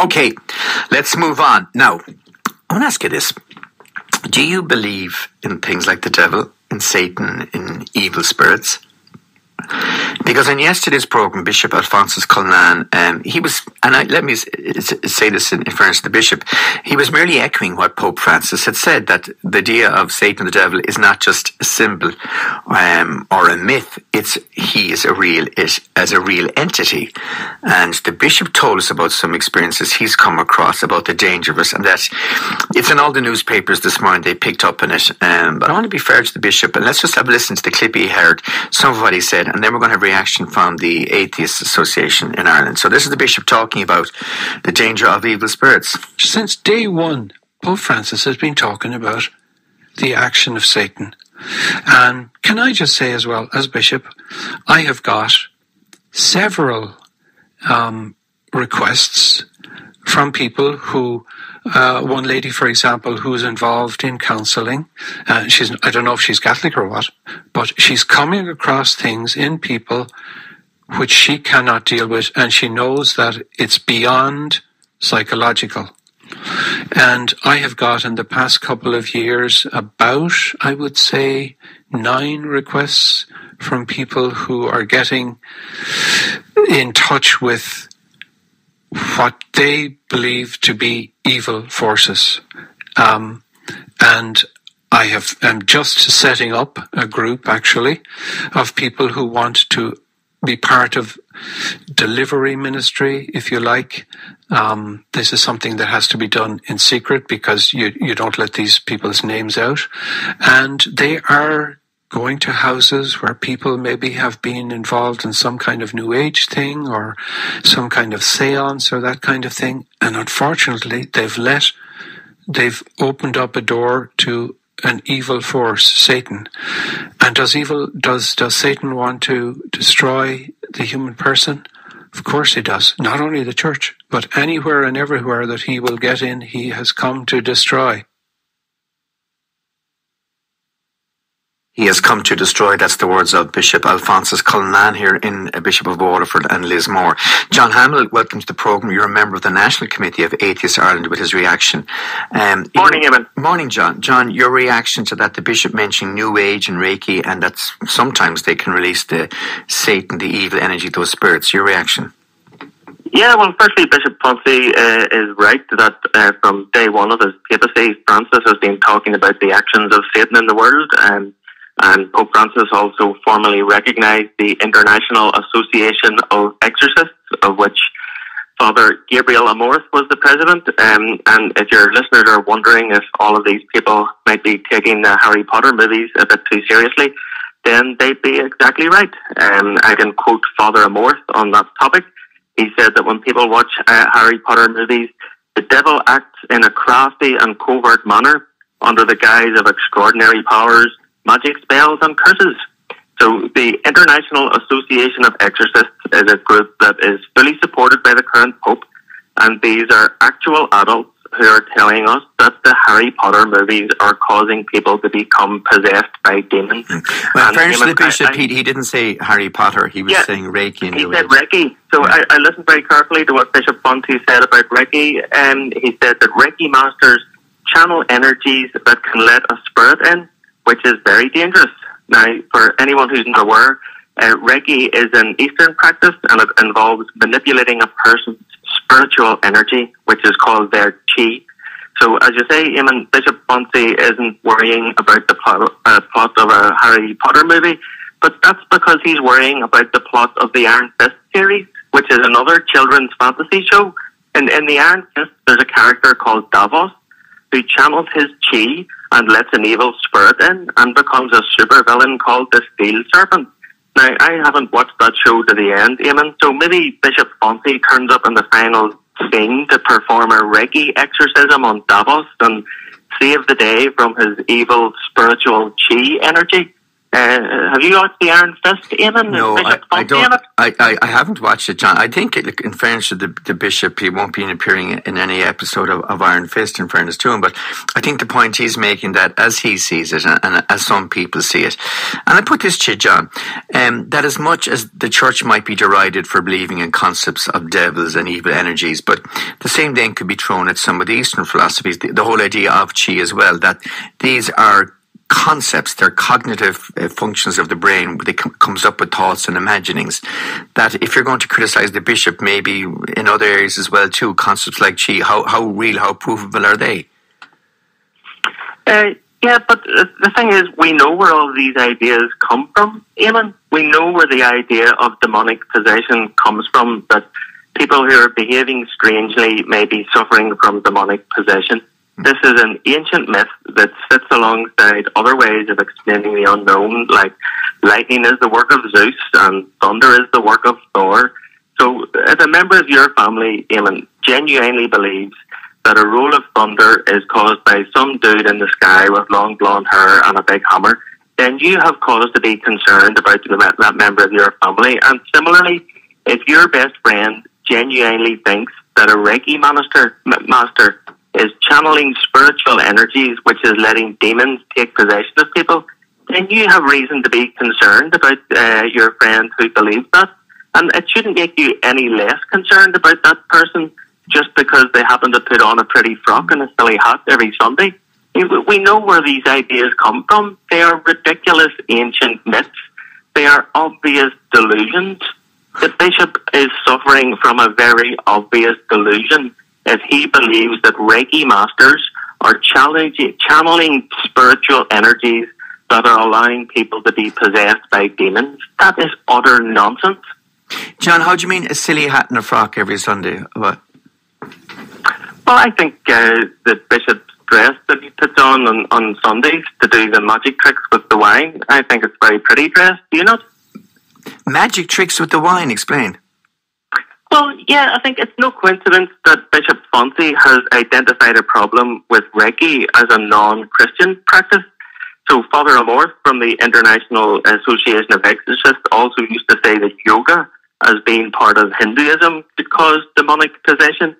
Okay, let's move on. Now, I want to ask you this. Do you believe in things like the devil, in Satan, in evil spirits? Because in yesterday's program, Bishop Alphonsus Cullinan, let me say this in fairness to the Bishop, he was merely echoing what Pope Francis had said, that the idea of Satan and the devil is not just a symbol or a myth, he is a real entity. And the Bishop told us about some experiences he's come across about the danger of it, and that it's in all the newspapers this morning, they picked up on it. But I want to be fair to the Bishop, and let's just have a listen to the clip he heard, some of what he said, and then we're going to have a reaction from the Atheist Association in Ireland. So this is the Bishop talking about the danger of evil spirits. Since day one, Pope Francis has been talking about the action of Satan. And can I just say as well, as Bishop, I have got several requests from people who, one lady, for example, who's involved in counselling, I don't know if she's Catholic or what, but she's coming across things in people which she cannot deal with, and she knows that it's beyond psychological. And I have got in the past couple of years about, I would say, 9 requests from people who are getting in touch with what they believe to be evil forces. And I'm just setting up a group, actually, of people who want to be part of delivery ministry, if you like. This is something that has to be done in secret because you don't let these people's names out. And they are going to houses where people maybe have been involved in some kind of New Age thing or some kind of seance or that kind of thing. And unfortunately, they've opened up a door to an evil force, Satan. And does Satan want to destroy the human person? Of course he does. Not only the church, but anywhere and everywhere that he will get in, he has come to destroy. He has come to destroy. That's the words of Bishop Alphonsus Cullinan here in Bishop of Waterford and Lismore. John Hamill, welcome to the programme. You're a member of the National Committee of Atheist Ireland with his reaction. Morning, Eamon. Morning, John. John, your reaction to that, the Bishop mentioning New Age and Reiki, and that sometimes they can release the Satan, the evil energy, those spirits. Your reaction? Yeah, well, firstly, Bishop Ponce is right that from day one of his papacy, Francis has been talking about the actions of Satan in the world, and Pope Francis also formally recognised the International Association of Exorcists, of which Father Gabriel Amorth was the president. And if your listeners are wondering if all of these people might be taking the Harry Potter movies a bit too seriously, then they'd be exactly right. I can quote Father Amorth on that topic. He said that when people watch Harry Potter movies, the devil acts in a crafty and covert manner under the guise of extraordinary powers, magic spells and curses. So the International Association of Exorcists is a group that is fully supported by the current Pope, and these are actual adults who are telling us that the Harry Potter movies are causing people to become possessed by demons. Well, in fairness to the Bishop, he didn't say Harry Potter, he was saying Reiki. He said Reiki. So I listened very carefully to what Bishop Ponce said about Reiki, and he said that Reiki masters channel energies that can let a spirit in, which is very dangerous. Now, for anyone who's not aware, Reiki is an Eastern practice, and it involves manipulating a person's spiritual energy, which is called their chi. So, as you say, Eamon, Bishop Ponce isn't worrying about the plot of a Harry Potter movie, but that's because he's worrying about the plot of the Iron Fist series, which is another children's fantasy show. And in the Iron Fist, there's a character called Davos who channels his chi and lets an evil spirit in and becomes a supervillain called the Steel Serpent. Now, I haven't watched that show to the end, Eamon, so maybe Bishop Ponce turns up in the final scene to perform a Reiki exorcism on Davos and save the day from his evil spiritual chi energy. Have you watched the Iron Fist, Eamon? No, I don't. I haven't watched it, John. I think, in fairness to the bishop, he won't be appearing in any episode of Iron Fist, in fairness to him. But I think the point he's making, that as he sees it, and as some people see it, and I put this to you, John, that as much as the church might be derided for believing in concepts of devils and evil energies, but the same thing could be thrown at some of the Eastern philosophies, the whole idea of chi as well, that these are concepts, they're cognitive functions of the brain. They comes up with thoughts and imaginings. That if you're going to criticize the bishop, maybe in other areas as well too, concepts like chi, how real, how provable are they? Yeah, but the thing is, we know where all these ideas come from, Eamon. We know where the idea of demonic possession comes from, that people who are behaving strangely may be suffering from demonic possession. This is an ancient myth that sits alongside other ways of explaining the unknown, like lightning is the work of Zeus and thunder is the work of Thor. So if a member of your family, Eamon, genuinely believes that a roll of thunder is caused by some dude in the sky with long blonde hair and a big hammer, then you have cause to be concerned about that member of your family. And similarly, if your best friend genuinely thinks that a Reiki master is channeling spiritual energies, which is letting demons take possession of people, then you have reason to be concerned about your friend who believes that. And it shouldn't make you any less concerned about that person just because they happen to put on a pretty frock and a silly hat every Sunday. We know where these ideas come from. They are ridiculous ancient myths. They are obvious delusions. The bishop is suffering from a very obvious delusion if he believes that Reiki masters are channeling spiritual energies that are allowing people to be possessed by demons. That is utter nonsense. John, how do you mean a silly hat and a frock every Sunday? What? Well, I think the bishop's dress that he puts on Sundays to do the magic tricks with the wine, I think it's very pretty dress. Do you not? Magic tricks with the wine, explain. Well, yeah, I think it's no coincidence that Bishop Fonzie has identified a problem with Reiki as a non-Christian practice. So Father Amorth from the International Association of Exorcists also used to say that yoga, as being part of Hinduism, could cause demonic possession.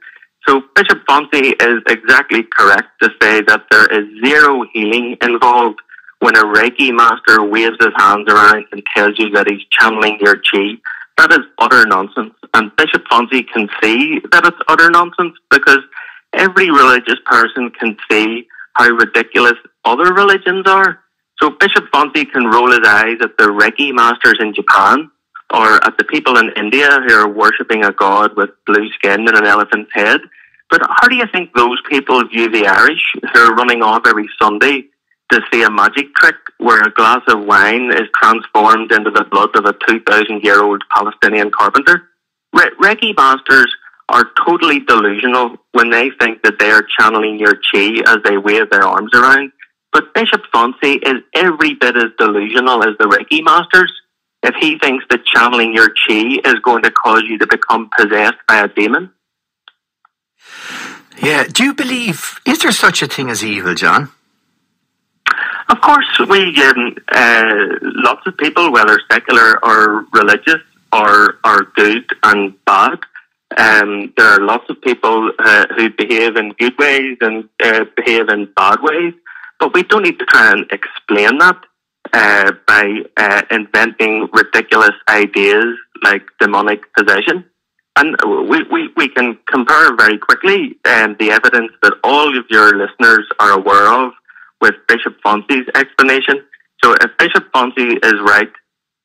So Bishop Fonzie is exactly correct to say that there is zero healing involved when a Reiki master waves his hands around and tells you that he's channeling your chi. That is utter nonsense. And Bishop Fonzie can see that it's utter nonsense because every religious person can see how ridiculous other religions are. So Bishop Fonzie can roll his eyes at the Reiki masters in Japan or at the people in India who are worshipping a god with blue skin and an elephant's head. But how do you think those people view the Irish who are running off every Sunday to see a magic trick where a glass of wine is transformed into the blood of a 2,000-year-old Palestinian carpenter? Reiki masters are totally delusional when they think that they are channeling your chi as they wave their arms around. But Bishop Fonzie is every bit as delusional as the Reiki masters if he thinks that channeling your chi is going to cause you to become possessed by a demon. Yeah, do you believe, is there such a thing as evil, John? Of course, lots of people, whether secular or religious, are good and bad. There are lots of people who behave in good ways and behave in bad ways, but we don't need to try and explain that by inventing ridiculous ideas like demonic possession. And we can compare very quickly the evidence that all of your listeners are aware of with Bishop Fonzie's explanation. So if Bishop Fonzie is right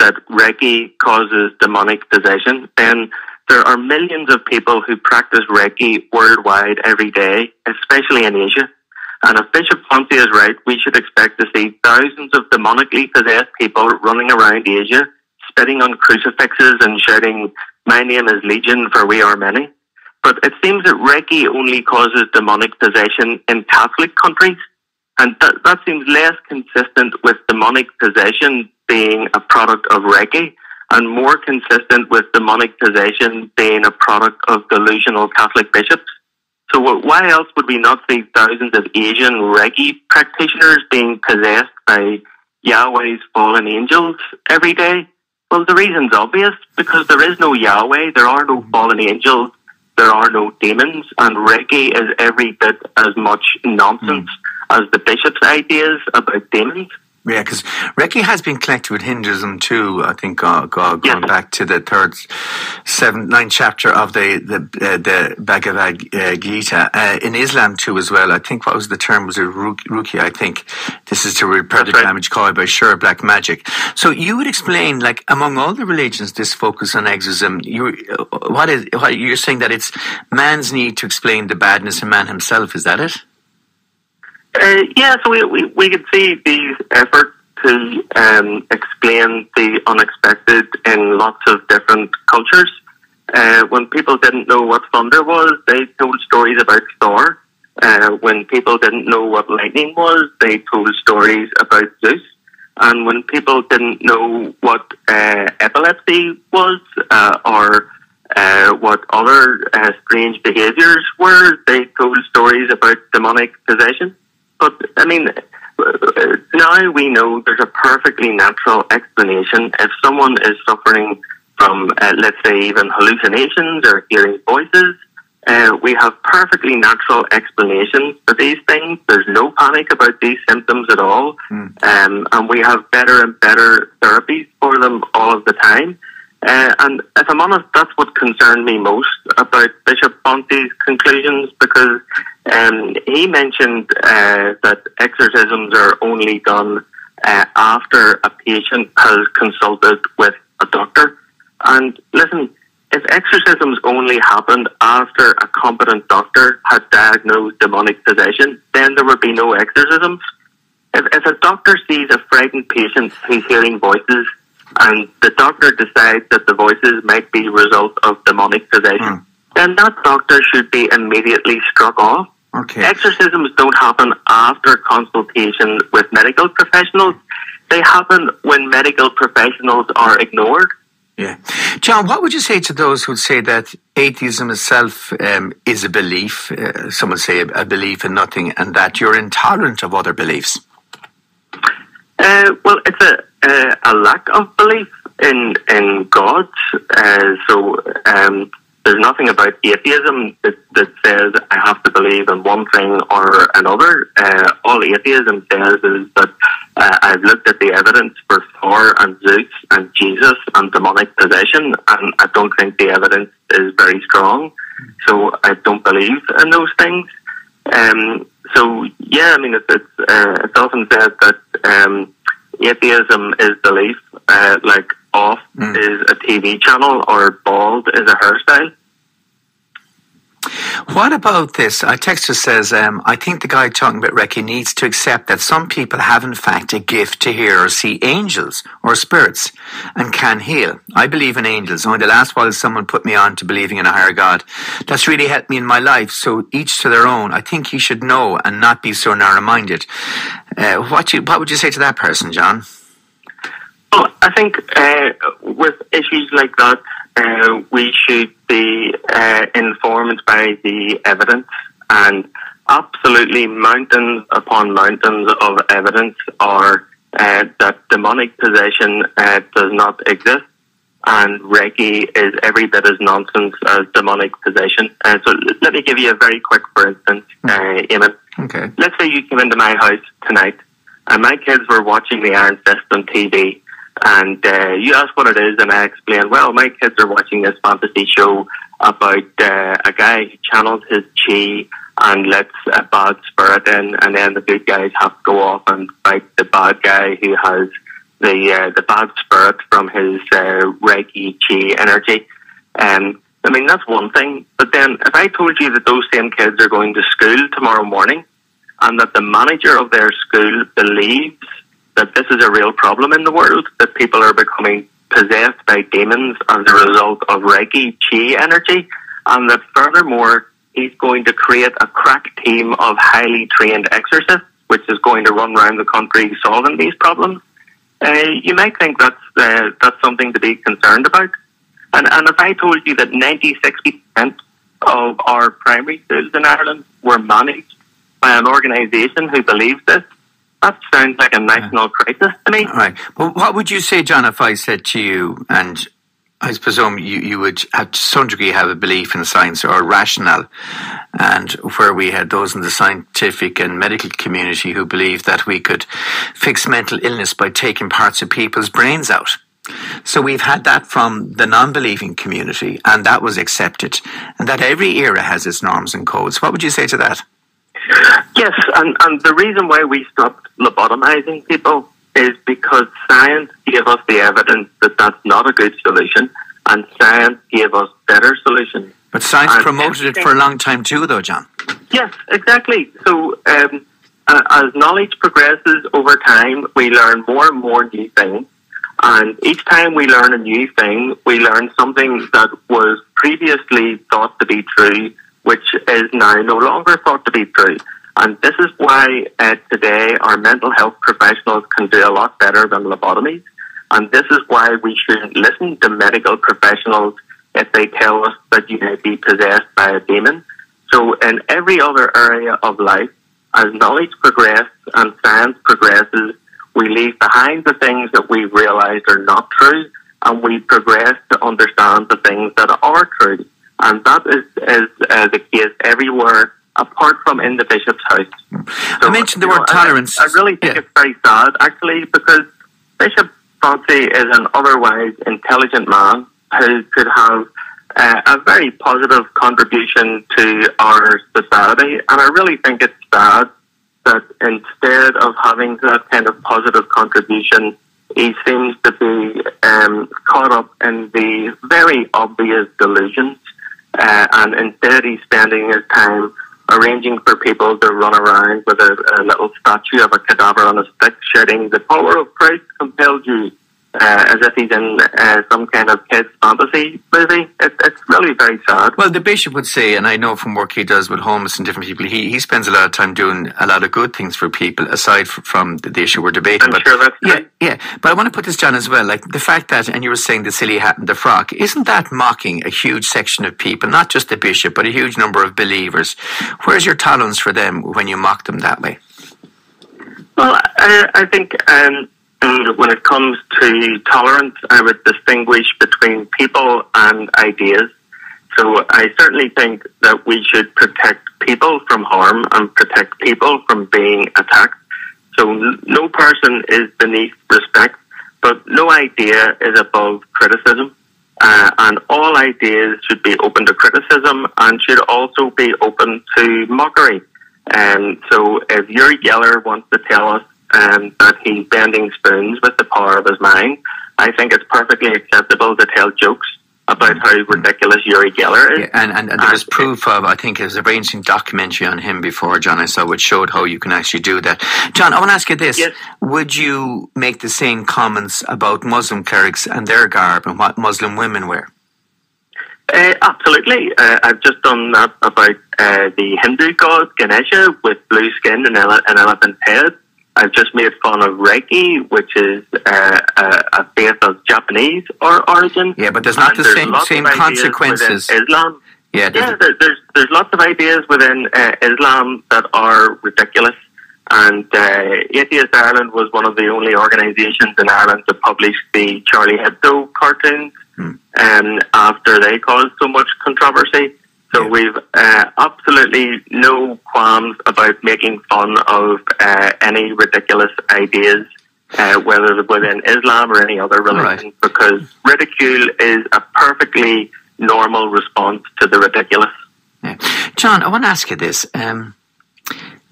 that Reiki causes demonic possession, then there are millions of people who practice Reiki worldwide every day, especially in Asia. And if Bishop Fonzie is right, we should expect to see thousands of demonically possessed people running around Asia, spitting on crucifixes and shouting, "My name is Legion, for we are many." But it seems that Reiki only causes demonic possession in Catholic countries. And that seems less consistent with demonic possession being a product of Reiki and more consistent with demonic possession being a product of delusional Catholic bishops. So why else would we not see thousands of Asian Reiki practitioners being possessed by Yahweh's fallen angels every day? Well, the reason's obvious, because there is no Yahweh, there are no fallen angels, there are no demons, and Reiki is every bit as much nonsense as the bishop's ideas about demons. Yeah, because Reiki has been connected with Hinduism too. I think going back to the ninth chapter of the Bhagavad Gita. In Islam too as well. I think what was the term? Was it Ruki? I think this is to repair the damage caused by sure black magic. So you would explain, like, among all the religions, this focus on exorcism. You're saying that it's man's need to explain the badness in man himself. Is that it? So we could see these efforts to explain the unexpected in lots of different cultures. When people didn't know what thunder was, they told stories about Thor. When people didn't know what lightning was, they told stories about Zeus. And when people didn't know what epilepsy was or what other strange behaviours were, they told stories about demonic possession. But, I mean, now we know there's a perfectly natural explanation. If someone is suffering from, let's say, even hallucinations or hearing voices, we have perfectly natural explanations for these things. There's no panic about these symptoms at all. And we have better and better therapies for them all of the time. And if I'm honest, that's what concerned me most about Bishop Ponti's conclusions, because he mentioned that exorcisms are only done after a patient has consulted with a doctor. And listen, if exorcisms only happened after a competent doctor had diagnosed demonic possession, then there would be no exorcisms. If a doctor sees a frightened patient who's hearing voices, and the doctor decides that the voices might be a result of demonic possession, then that doctor should be immediately struck off. Okay. Exorcisms don't happen after consultation with medical professionals. They happen when medical professionals are ignored. Yeah. John, what would you say to those who would say that atheism itself is a belief, some would say a belief in nothing, and that you're intolerant of other beliefs? Well, it's a lack of belief in God. There's nothing about atheism that says I have to believe in one thing or another. All atheism says is that I've looked at the evidence for Thor and Zeus and Jesus and demonic possession, and I don't think the evidence is very strong. So I don't believe in those things. It's often said that atheism is belief, like off is a TV channel or bald is a hairstyle. What about this? Our texter says, I think the guy talking about Reiki needs to accept that some people have in fact a gift to hear or see angels or spirits and can heal. I believe in angels. Only the last while someone put me on to believing in a higher God. That's really helped me in my life. So each to their own. I think he should know and not be so narrow-minded. What would you say to that person, John? Well, I think with issues like that, we should be informed by the evidence, and absolutely mountains upon mountains of evidence are that demonic possession does not exist, and Reiki is every bit as nonsense as demonic possession. So let me give you a very quick, for instance, Eamon. Okay. Let's say you came into my house tonight, and my kids were watching the Iron Fist on TV, and you ask what it is, and I explain, well, my kids are watching this fantasy show about a guy who channels his chi and lets a bad spirit in, and then the good guys have to go off and fight the bad guy who has the bad spirit from his Reiki chi energy. I mean, that's one thing. But then if I told you that those same kids are going to school tomorrow morning and that the manager of their school believes that this is a real problem in the world, that people are becoming possessed by demons as a result of Reiki chi energy, and that furthermore he's going to create a crack team of highly trained exorcists which is going to run around the country solving these problems, you might think that's something to be concerned about. And if I told you that 96% of our primary schools in Ireland were managed by an organisation who believes this, that sounds like a national crisis to me. All right. Well, what would you say, John, if I said to you, and I presume you would have to some degree have a belief in science or rationale, and where we had those in the scientific and medical community who believed that we could fix mental illness by taking parts of people's brains out. So we've had that from the non-believing community, and that was accepted, and that every era has its norms and codes. What would you say to that? Yes, and the reason why we stopped lobotomizing people is because science gave us the evidence that that's not a good solution, and science gave us better solutions. But science promoted it for a long time too, though, John. Yes, exactly. So as knowledge progresses over time, we learn more and more new things. And each time we learn a new thing, we learn something that was previously thought to be true, which is now no longer thought to be true. And this is why today our mental health professionals can do a lot better than lobotomies. And this is why we should listen to medical professionals if they tell us that you may be possessed by a demon. So in every other area of life, as knowledge progresses and science progresses, we leave behind the things that we realize are not true, and we progress to understand the things that are true. And that is the case everywhere, apart from in the bishop's house. So, I mentioned the word tolerance. I really think it's very sad, actually, because Bishop Francie is an otherwise intelligent man who could have a very positive contribution to our society. And I really think it's sad that instead of having that kind of positive contribution, he seems to be caught up in the very obvious delusions. And instead he's spending his time arranging for people to run around with a little statue of a cadaver on a stick shouting, "The power of Christ compelled you," as if he's in some kind of kids' fantasy movie. It's really very sad. Well, the bishop would say, and I know from work he does with homeless and different people, he spends a lot of time doing a lot of good things for people, aside from the issue we're debating. I'm sure that's true. Yeah. But I want to put this, John, as well, like the fact that, and you were saying the silly hat and the frock, isn't that mocking a huge section of people, not just the bishop, but a huge number of believers? Where's your tolerance for them when you mock them that way? Well, I think when it comes to tolerance, I would distinguish between people and ideas. So I certainly think that we should protect people from harm and protect people from being attacked. So no person is beneath respect, but no idea is above criticism. And all ideas should be open to criticism and should also be open to mockery. So if Uri Geller wants to tell us that he's bending spoons with the power of his mind, I think it's perfectly acceptable to tell jokes about how ridiculous Uri Geller is. Yeah, and there was proof of, I think it was a very interesting documentary on him before, John, I saw, which showed how you can actually do that. John, I want to ask you this. Yes. Would you make the same comments about Muslim clerics and their garb and what Muslim women wear? Absolutely. I've just done that about the Hindu god Ganesha with blue skin and an elephant head. I've just made fun of Reiki, which is a faith of Japanese origin. Yeah, but there's not the same consequences. Islam. Yeah, there's lots of ideas within Islam that are ridiculous. And Atheist Ireland was one of the only organisations in Ireland to publish the Charlie Hebdo cartoons after they caused so much controversy. So we've absolutely no qualms about making fun of any ridiculous ideas, whether within Islam or any other religion, because ridicule is a perfectly normal response to the ridiculous. Yeah. John, I want to ask you this.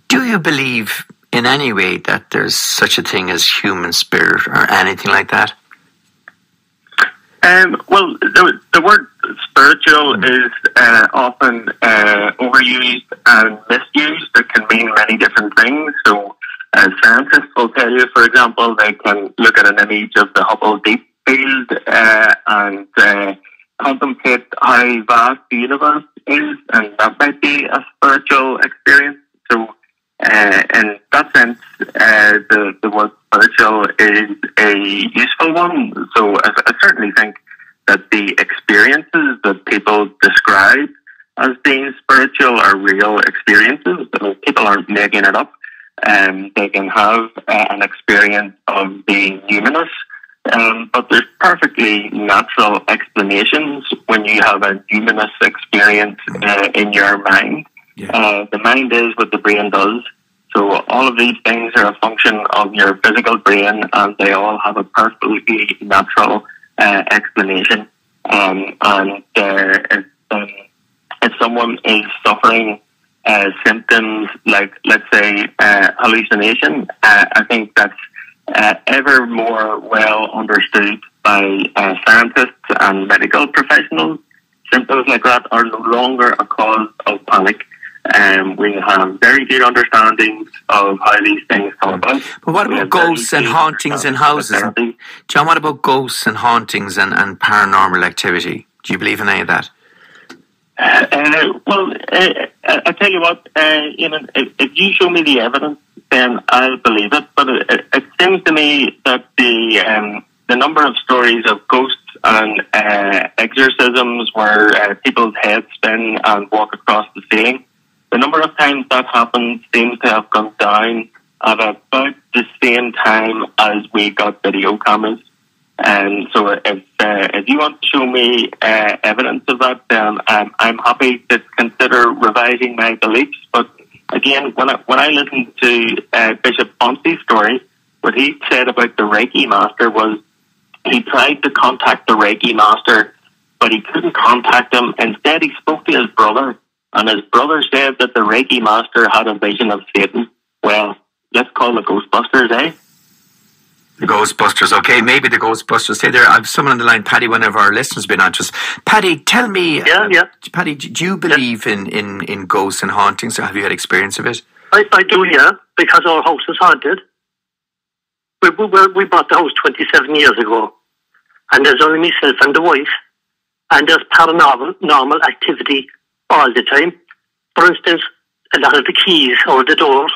Do you believe in any way that there's such a thing as human spirit or anything like that? Well, the word spiritual is often overused and misused. It can mean many different things. So scientists will tell you, for example, they can look at an image of the Hubble Deep Field and contemplate how vast the universe is, and that might be a spiritual experience. So in that sense, the word spiritual is a useful one. So I certainly think that the experiences that people describe as being spiritual are real experiences. I mean, people aren't making it up. they can have an experience of being numinous. But there's perfectly natural explanations when you have a numinous experience in your mind. Yeah. The mind is what the brain does. So all of these things are a function of your physical brain, and they all have a perfectly natural explanation. And if someone is suffering symptoms like, let's say, hallucination, I think that's ever more well understood by scientists and medical professionals. Symptoms like that are no longer a cause of panic. We have very good understandings of how these things come about. But what about ghosts and hauntings in houses? John, what about ghosts and hauntings and paranormal activity? Do you believe in any of that? I tell you what, if you show me the evidence, then I'll believe it. But it seems to me that the number of stories of ghosts and exorcisms where people's heads spin and walk across the ceiling, the number of times that happens seems to have gone down at about the same time as we got video cameras. And so if you want to show me evidence of that, then I'm happy to consider revising my beliefs. But again, when I listened to Bishop Ponce's story, what he said about the Reiki master was he tried to contact the Reiki master, but he couldn't contact him. Instead, he spoke to his brother, and his brother said that the Reiki master had a vision of Satan. Well, let's call the Ghostbusters, eh? The Ghostbusters, okay, maybe the Ghostbusters. Say there, I have someone on the line, Paddy, one of our listeners has been on just. Paddy, tell me, Paddy, do you believe in ghosts and hauntings, or have you had experience of it? I do, yeah, because our house is haunted. We bought the house 27 years ago, and there's only myself and the wife, and there's paranormal activity all the time. For instance, a lot of the keys or the doors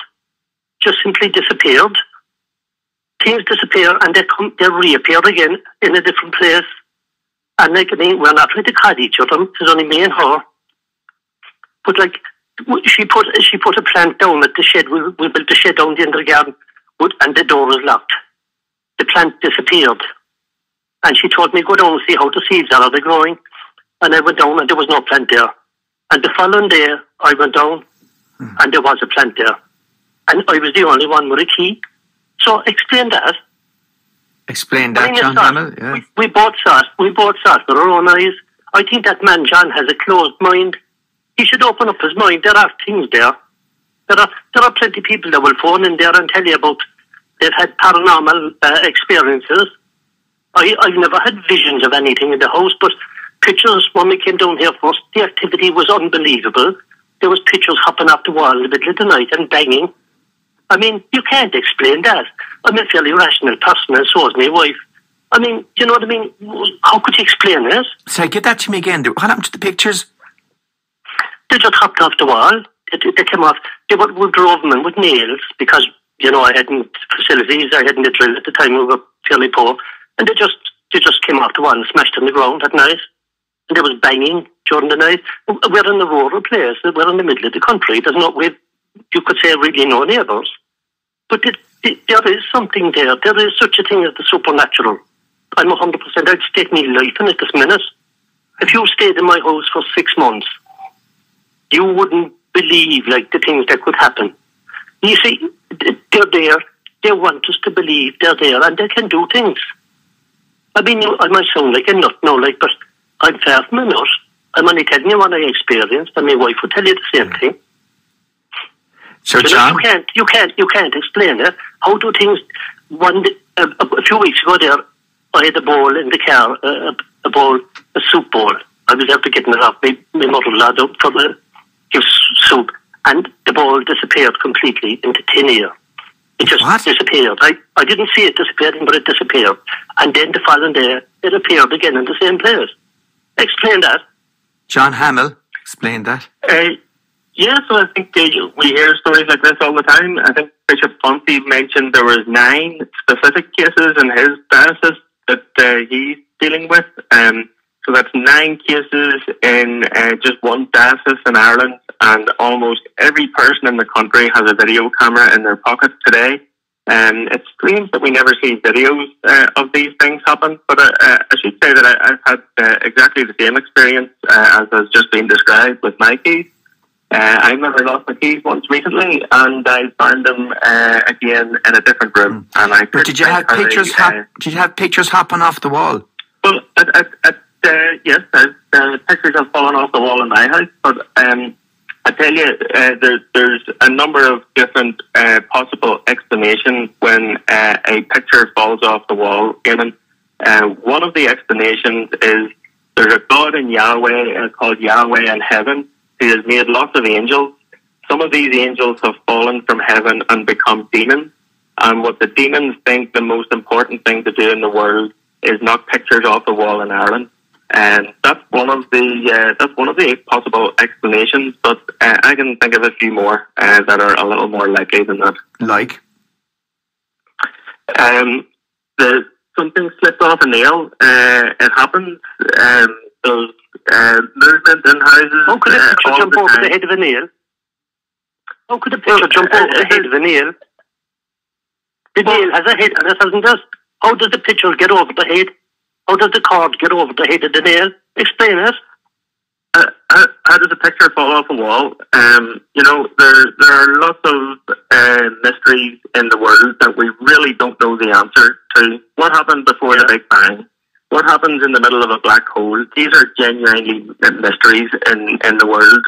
just simply disappeared. Things disappear and they reappear again in a different place. And we're not trying to cut each other. It's only me and her. But she put a plant down at the shed. We built a shed down the end of the garden, and the door was locked. The plant disappeared, and she told me go down and see how the seeds are they growing. And I went down, and there was no plant there. And the following day, I went down, and there was a plant there, and I was the only one with a key. So explain that. Explain that, John Hamill. Yeah. We both saw it with our own eyes. I think that man John has a closed mind. He should open up his mind. There are things there. There are plenty of people that will phone in there and tell you about they've had paranormal experiences. I've never had visions of anything in the house, but pictures when we came down here first, the activity was unbelievable. There was pictures hopping off the wall in the middle of the night and banging. I mean, you can't explain that. I'm a fairly rational person, and so is my wife. I mean, you know what I mean? How could you explain this? Sorry, get that to me again. What happened to the pictures? They just hopped off the wall. They came off. We drove them in with nails because, I hadn't facilities. I hadn't a drill at the time. We were fairly poor. And they just came off the wall and smashed on the ground at night. And there was banging during the night. We're in a rural place. We're in the middle of the country. There's no way, you could say, really no neighbours. But there is something there. There is such a thing as the supernatural. I'm 100%. I'd stake my life in it this minute. If you stayed in my house for 6 months, you wouldn't believe the things that could happen. You see, they're there. They want us to believe they're there, and they can do things. I mean, I might sound like a nut now, but I'm far from a nut. I'm only telling you what I experienced, and my wife would tell you the same thing. So, John, you can't explain it. How do things? A few weeks ago, there I had a bowl in the car, a soup bowl. I was after getting it off my mother-in-law for the soup, and the bowl disappeared completely into thin air. It just disappeared. I didn't see it disappearing, but it disappeared. And then the following day, it appeared again in the same place. Explain that. John Hamill, explain that. Yeah, so I think we hear stories like this all the time. I think Bishop Ponce mentioned there was 9 specific cases in his diocese that he's dealing with. So So that's 9 cases in just one diocese in Ireland, and almost every person in the country has a video camera in their pocket today. And it's strange that we never see videos of these things happen, but I should say that I've had exactly the same experience as has just been described with my keys. I remember lost my keys once recently, and I found them again in a different room. And but did you have pictures? Did you have pictures happen off the wall? Well, yes, pictures have fallen off the wall in my house, but I tell you, there's a number of different possible explanations when a picture falls off the wall. Eamon, one of the explanations is there's a God in Yahweh called Yahweh in heaven who has made lots of angels. Some of these angels have fallen from heaven and become demons, and what the demons think the most important thing to do in the world is knock pictures off the wall in Ireland. And that's one of the possible explanations, but I can think of a few more that are a little more likely than that. Like? Something slipped off a nail. It happens. There's movement in houses. How could a picture jump over the head of a nail? How could a picture jump over the head of a nail? The nail has a head and it hasn't just. How does the picture get over the head? How does the cord get over the head of the nail? Explain it. How does a picture fall off a wall? There are lots of mysteries in the world that we really don't know the answer to. What happened before the Big Bang? What happens in the middle of a black hole? These are genuinely mysteries in the world.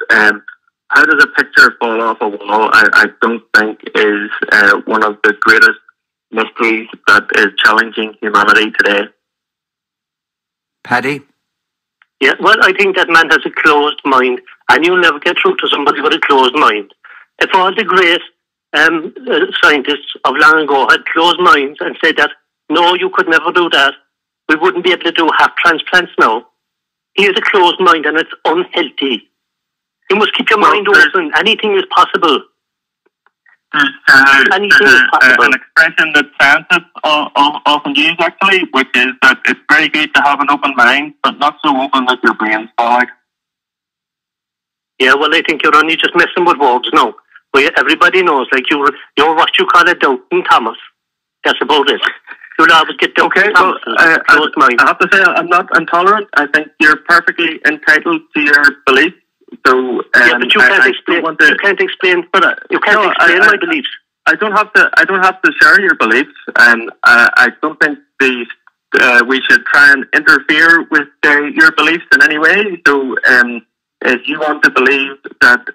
How does a picture fall off a wall? I don't think is one of the greatest mysteries that is challenging humanity today. Paddy? Yeah, well, I think that man has a closed mind, and you'll never get through to somebody with a closed mind. If all the great scientists of long ago had closed minds and said that, no, you could never do that, we wouldn't be able to do heart transplants now. He has a closed mind, and it's unhealthy. You must keep your mind open. Anything is possible. Anything is possible. An expression that scientists often use, actually, which is that it's very good to have an open mind, but not so open that your brain's fog. Yeah, well, I think you're only just messing with words now. Well, everybody knows, like you're what you call a doubting Thomas. That's about it. You'll always get doubting Thomas. I have to say, I'm not intolerant. I think you're perfectly entitled to your beliefs. So, yeah, but you can't explain. You can't explain my beliefs. I don't have to share your beliefs, and I don't think we should try and interfere with your beliefs in any way. So, if you want to believe that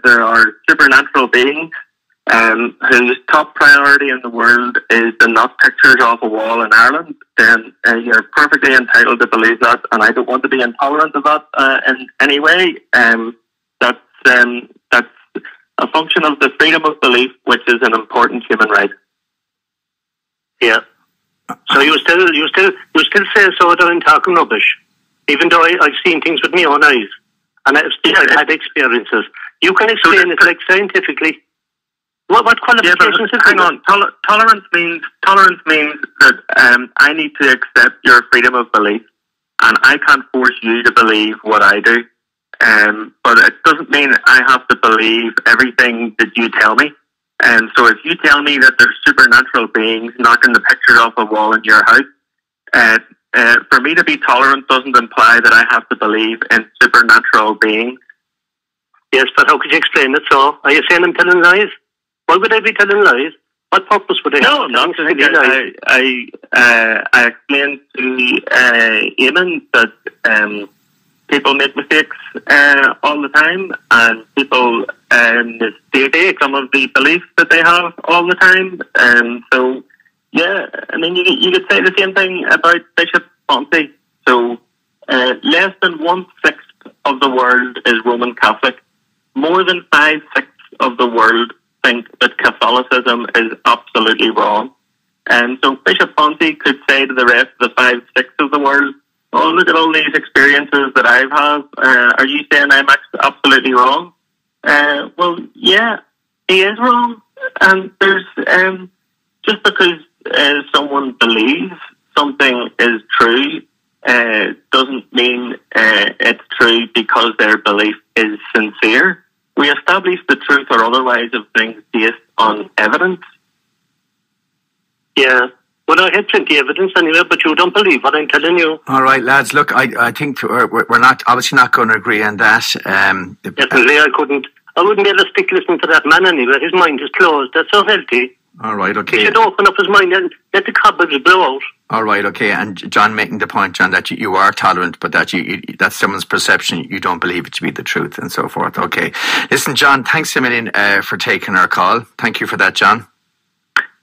there are supernatural beings whose top priority in the world is to knock pictures off a wall in Ireland, then you're perfectly entitled to believe that, and I don't want to be intolerant of that in any way. That's a function of the freedom of belief, which is an important human right. Yeah. So you still say so that I'm talking rubbish, even though I've seen things with my own eyes, and I've had experiences. You can explain it like scientifically. What qualifications? Hang on. Tolerance means that I need to accept your freedom of belief, and I can't force you to believe what I do. But it doesn't mean I have to believe everything that you tell me. So if you tell me that there's supernatural beings knocking the pictures off a wall in your house, for me to be tolerant doesn't imply that I have to believe in supernatural beings. Yes, but how could you explain it so? Are you saying I'm telling lies? Why would I be telling lies? What purpose would I have? No, not to lies. I explained to Eamon that people make mistakes all the time, and people mistake some of the beliefs that they have all the time. So, yeah, I mean, you could say the same thing about Bishop Ponty. So, less than 1/6 of the world is Roman Catholic. More than 5/6 of the world think that Catholicism is absolutely wrong. And so Bishop Ponty could say to the rest of the 5/6 of the world, oh, look at all these experiences that I've had. Are you saying I'm absolutely wrong? Well, yeah, he is wrong. And there's just because someone believes something is true doesn't mean it's true because their belief is sincere. We establish the truth or otherwise of things based on evidence. Yeah. Well, I had plenty of evidence anyway, but you don't believe what I'm telling you. All right, lads. Look, I think we're not obviously not going to agree on that. Definitely, I couldn't. I wouldn't be able to stick listening to that man anyway. His mind is closed. That's so healthy. All right, okay. He should open up his mind and let the cobwebs blow out. All right, okay. And John making the point, John, that you are tolerant, but that that's someone's perception. You don't believe it to be the truth and so forth. Okay. Listen, John, thanks a million for taking our call. Thank you for that, John.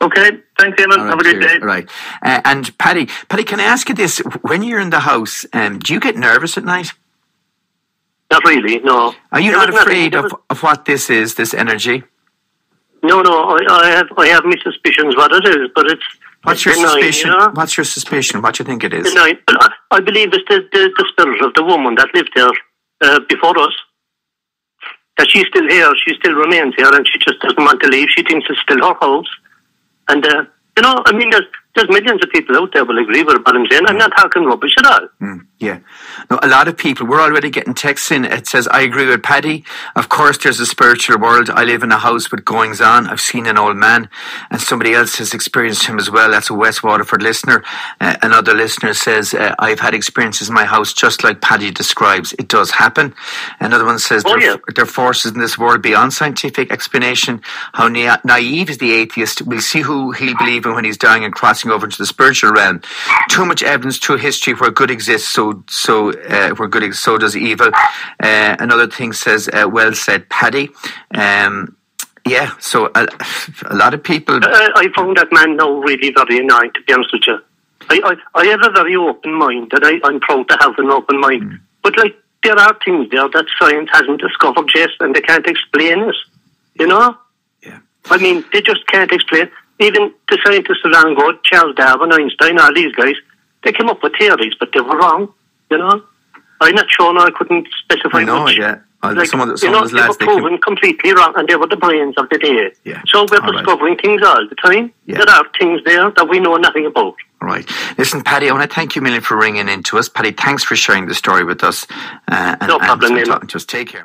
Okay, thanks, Eamon. Right, have a good day. Right. And Paddy, can I ask you this? When you're in the house, do you get nervous at night? Not really, no. Are you not afraid of what this is, this energy? No, I have my suspicions what it is, but it's... What's your benign, suspicion? You know? What's your suspicion? What do you think it is? Benign. I believe it's the spirit of the woman that lived there before us. That she's still here, she still remains here, and she just doesn't want to leave. She thinks it's still her house. And, I mean, there's millions of people out there will agree with what I'm saying. I'm not talking rubbish at all. Yeah. No, a lot of people, we're already getting texts in. It says, I agree with Paddy. Of course, there's a spiritual world. I live in a house with goings on. I've seen an old man, and somebody else has experienced him as well. That's a West Waterford listener. Another listener says, I've had experiences in my house just like Paddy describes. It does happen. Another one says, there are forces in this world beyond scientific explanation. How naive is the atheist? We'll see who he'll believe in when he's dying and crossing over into the spiritual realm. Too much evidence through history where good exists, where good so does evil. Another thing says, well said, Paddy. Yeah, so a lot of people... I found that man now really very annoying, to be honest with you. I have a very open mind, and I'm proud to have an open mind. But, there are things there that science hasn't discovered yet, and they can't explain it, you know? Yeah. I mean, they just can't explain. Even the scientists along ago, Charles Darwin, Einstein, all these guys, they came up with theories, but they were wrong, you know? I'm not sure now, I couldn't specify much. Yeah. Some of they were proven completely wrong, and they were the brains of the day. Yeah. So we're discovering things all the time. Yeah. There are things there that we know nothing about. All right. Listen, Paddy, I want to thank you a million for ringing in to us. Paddy, thanks for sharing the story with us. No problem, and talking to us. Take care.